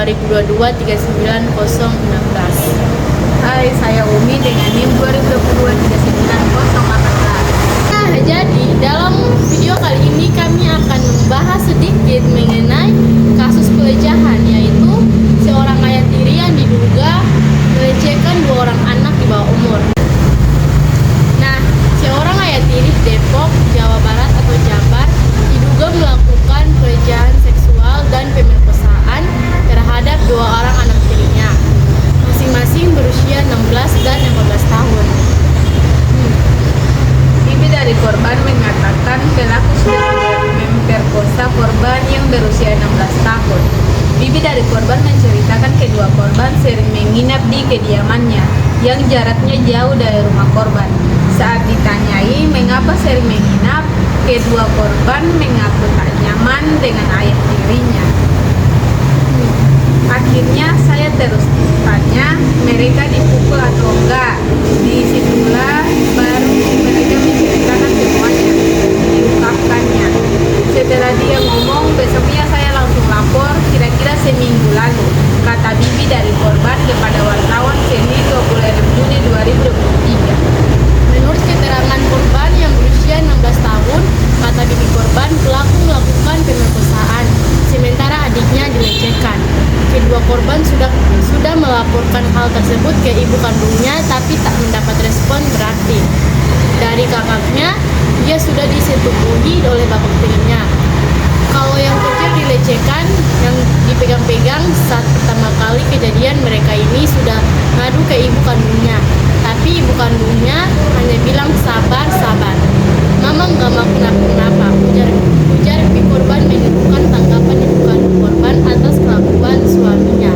2022 39016. Hai, saya Umi dengan NIM 2022 39018. Nah, jadi dalam video kali ini kami akan membahas sedikit mengenai kasus pelecehan, yaitu seorang ayah tiri yang diduga melecehkan 2 orang anak di bawah umur. Nah, seorang ayah tiri di Depok, Jawa Barat atau Jabar diduga melakukan pelecehan seksual dan pemerkosaan terhadap 2 orang anak tirinya, masing-masing berusia 16 dan 15 tahun. Bibi dari korban mengatakan pelaku sudah memperkosa korban yang berusia 16 tahun. Bibi dari korban menceritakan kedua korban sering menginap di kediamannya yang jaraknya jauh dari rumah korban. Saat ditanyai mengapa sering menginap, kedua korban mengaku tak nyaman dengan ayah tirinya. Akhirnya saya terus tanya mereka dipukul atau enggak. Disitulah baru mereka menceritakan semuanya, diungkapkannya. Setelah dia ngomong, besoknya saya langsung lapor kira-kira seminggu lalu, kata bibi dari korban kepada wartawan Senin 26 Juni 2023. Menurut keterangan korban yang berusia 16 tahun, kata bibi korban, pelaku melakukan pemerkosaan, sementara adiknya dilecehkan. Kedua korban sudah melaporkan hal tersebut ke ibu kandungnya, tapi tak mendapat respon berarti. Dari kakaknya, dia sudah disetubuhi oleh bapak tirinya. Kalau yang kecil dilecehkan, yang dipegang-pegang saat pertama kali kejadian, mereka ini sudah ngadu ke ibu kandungnya. Tapi ibu kandungnya hanya bilang sabar, mama nggak mau kenapa-kenapa, ujar ibu korban menyerukan tanggapan ibu kandung korban atas kelakuan suaminya.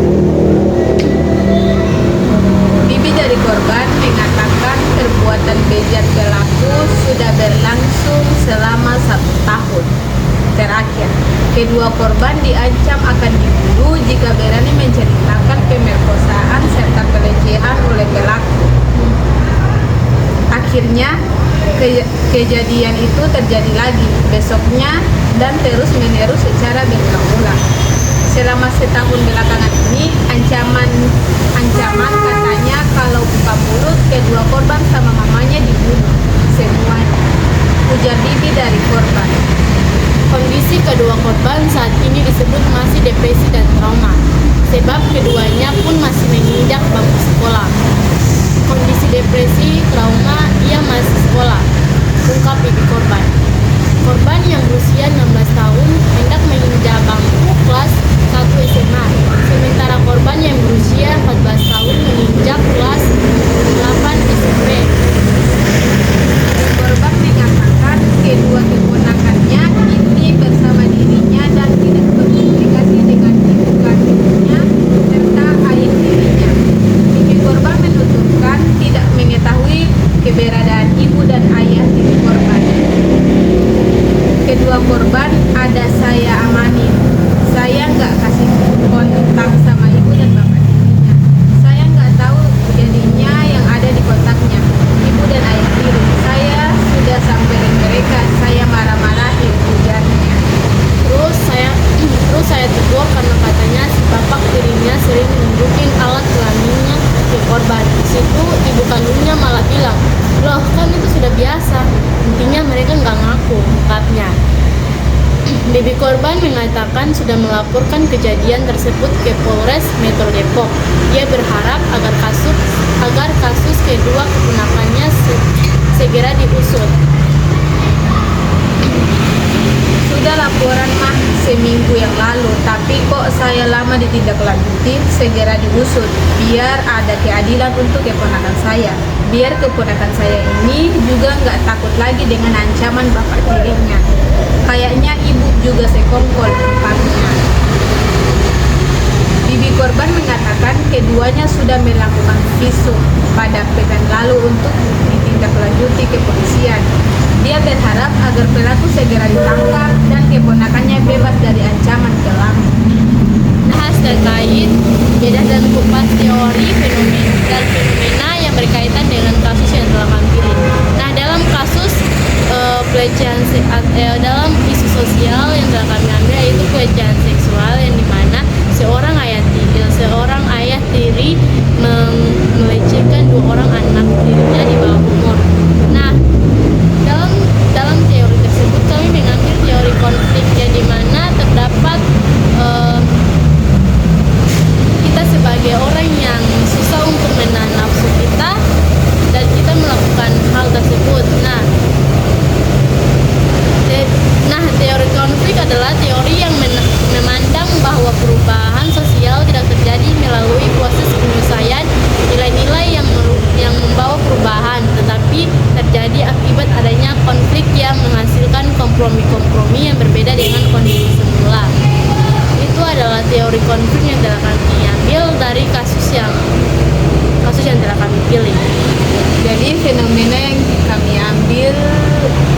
Bibi dari korban mengatakan perbuatan bejat pelaku sudah berlangsung selama 1 tahun. Terakhir, kedua korban diancam akan dibunuh jika berani menceritakan pemerkosaan serta pelecehan oleh pelaku. Akhirnya, kejadian itu terjadi lagi besoknya dan terus-menerus secara berulang-ulang. Selama setahun belakangan ini, ancaman katanya kalau buka mulut kedua korban sama mamanya dibunuh semuanya, ujar bibi dari korban. Kondisi kedua korban saat ini disebut masih depresi dan trauma, sebab keduanya pun masih menginjak bangku sekolah. Kondisi depresi, trauma, ia masih sekolah, ungkap ibu korban. Korban yang berusia 16 tahun hendak menginjak bangku kelas 1 SMA, sementara korban yang berusia 14 tahun menginjak kelas 8 SMP. Korban mengatakan kedua keponakannya ini bersama dirinya dan tidak berkomunikasi dengan ibu kandungnya serta ayah tirinya. Bibi korban menuturkan tidak mengetahui keberadaan ibu dan ayah tiri korban. Kedua korban ada saya amanin. Saya nggak kasih kontak sama ibu dan bapak tirinya. Saya nggak tahu jadinya yang ada di kontaknya, ibu dan ayah tiri. Saya sudah samperin mereka, saya marah-marahin, ujarnya. Terus saya tegur karena katanya si bapak tirinya sering nunjukin alat kelaminnya ke korban. Di situ ibu kandungnya malah bilang, loh kan itu sudah biasa. Intinya mereka nggak ngaku, ungkapnya. Bibi korban mengatakan sudah melaporkan kejadian tersebut ke Polres Metro Depok. Dia berharap agar kasus kedua keponakannya segera diusut. Sudah laporan mah seminggu yang lalu, tapi kok saya lama ditindaklanjuti, segera diusut biar ada keadilan untuk keponakan saya. Biar keponakan saya ini juga nggak takut lagi dengan ancaman bapak tirinya. Kayaknya ibu juga sekongkol, ungkapnya. Bibi korban mengatakan keduanya sudah melakukan visum pada pekan lalu untuk ditindaklanjuti kepolisian. Dia berharap agar pelaku segera ditangkap dan keponakannya bebas dari ancaman kelam. Bahas terkait beda dan kupas teori fenomena yang berkaitan dengan kasus yang telah kami pilih. Nah, dalam kasus pelecehan dalam isu sosial yang telah kami ambil, yaitu pelecehan seksual yang dimana seorang ayah tiri seorang ayah tiri melecehkan dua orang anak tirinya di bawah umur. Nah, dalam dalam teori tersebut kami mengambil teori konflik yang dimana terdapat kita sebagai orang yang susah untuk menahan nafsu kita dan kita melakukan hal tersebut. Teori konflik adalah teori yang memandang bahwa perubahan sosial tidak terjadi melalui proses penyelesaian nilai-nilai yang membawa perubahan, tetapi terjadi akibat adanya konflik yang menghasilkan kompromi-kompromi yang berbeda dengan kondisi semula. Itu adalah teori konflik yang telah kami ambil dari kasus yang telah kami pilih. Jadi fenomena yang kami ambil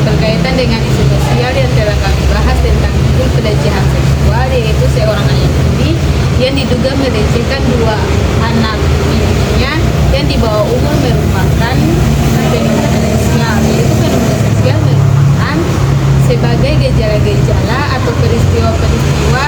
berkaitan dengan isu sosial yang telah kami bahas tentang hukum pelecehan seksual, yaitu seorang ayah tiri yang diduga melecehkan dua anak dirinya yang di bawah umur merupakan fenomena sosial. Yaitu fenomena sosial merupakan sebagai gejala-gejala atau peristiwa-peristiwa